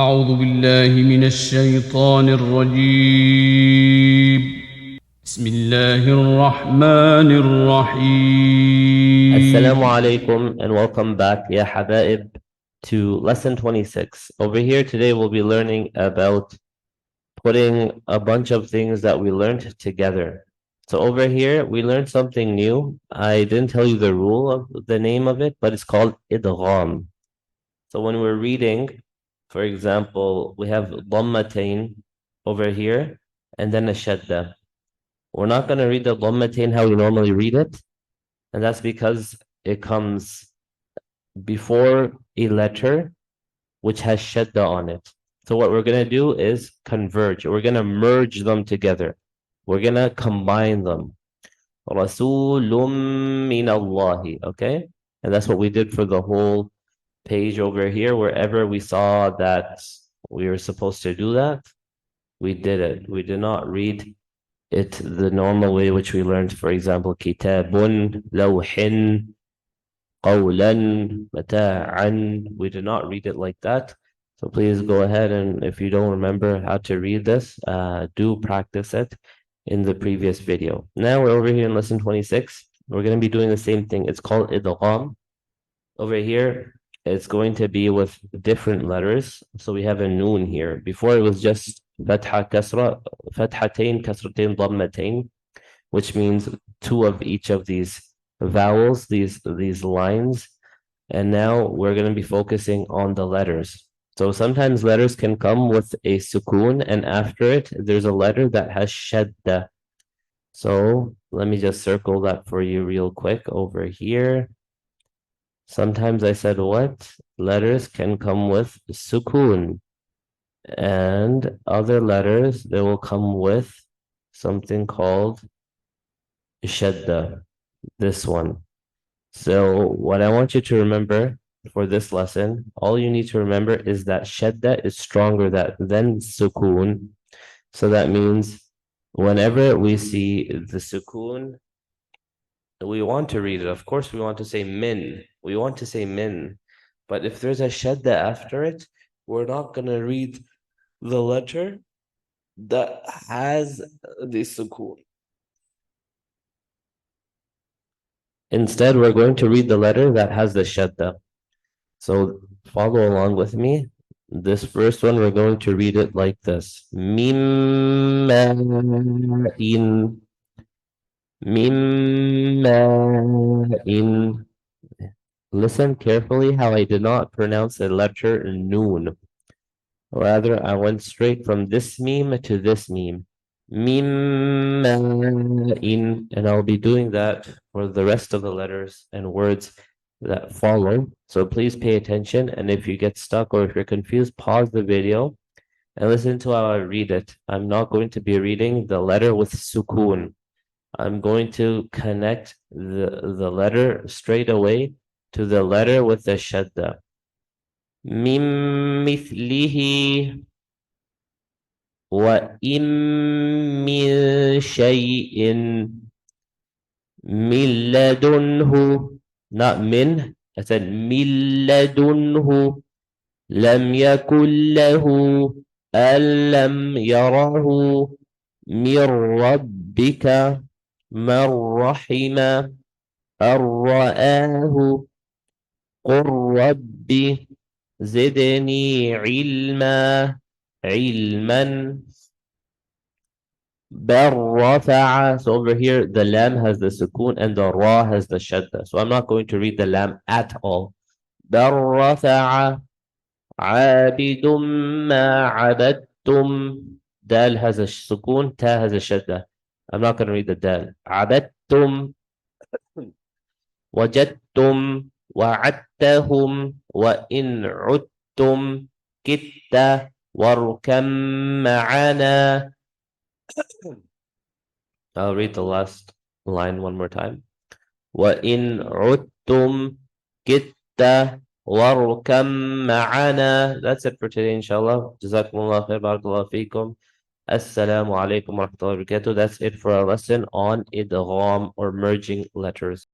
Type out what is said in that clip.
أعوذ بالله من الشيطان الرجيم. بسم الله الرحمن Assalamu الرحيم. alaikum and welcome back, ya habaib, to lesson 26. Over here today we'll be learning about putting a bunch of things that we learned together. So over here we learned something new. I didn't tell you the rule of the name of it, but it's called idgham. So when we're reading, for example, we have dhammatain over here and then a shadda. We're not going to read the dhammatain how we normally read it, and that's because it comes before a letter which has shadda on it. So what we're going to do is converge. We're going to merge them together. We're going to combine them. Rasulun min Allahi. Okay? And that's what we did for the whole page over here. Wherever we saw that we were supposed to do that, we did it. We did not read it the normal way which we learned. For example, kitabun, lawhin, qawlan, mata'an. We did not read it like that. So please go ahead, and if you don't remember how to read this, do practice it in the previous video. Now we're over here in lesson 26. We're going to be doing the same thing. It's called idgham. Over here, it's going to be with different letters. So we have a noon here. Before it was just fatha, kasra, fathatain, kasratain, dhammatain, which means two of each of these vowels, these lines. And now we're going to be focusing on the letters. So sometimes letters can come with a sukoon, and after it, there's a letter that has shadda. So let me just circle that for you real quick over here. Sometimes I said what? Letters can come with sukoon, and other letters, they will come with something called shadda, this one. So what I want you to remember for this lesson, all you need to remember is that shadda is stronger than sukoon. So that means whenever we see the sukoon, we want to read it. Of course, we want to say min. We want to say min. But if there's a shadda after it, we're not going to read the letter that has the sukoon. Instead, we're going to read the letter that has the shadda. So follow along with me. This first one, we're going to read it like this. Mimma'in. Mimma'in. Listen carefully how I did not pronounce the letter noon. Rather, I went straight from this meme to this meme. Mimma'in. And I'll be doing that for the rest of the letters and words that follow. So please pay attention. And if you get stuck or if you're confused, pause the video and listen to how I read it. I'm not going to be reading the letter with sukoon. I'm going to connect the letter straight away to the letter with the shadda. Mim mithlihi wa im min shay'in min ladunhu. Not min, I said min ladunhu. لم يكن له ألم يره من ربك من رحم أن رآه قل ربي زدني علما بل رفع. So over here the lam has the sukoon and the ra has the shadda. So I'm not going to read the lam at all. بل رفع عابد ما عبدتم. Dal has a sukoon, ta has a shadda. I'm not going to read the dal. عبدتم وجدتم وعدتهم وإن عدتم كدت واركم معنا. I'll read the last line one more time. وإن عدتم كدت واركم معنا. That's it for today, inshallah. جزاكم الله خير. بارك الله فيكم. Assalamu alaikum wa rahmatullahi wa barakatuh. That's it for our lesson on idgham or merging letters.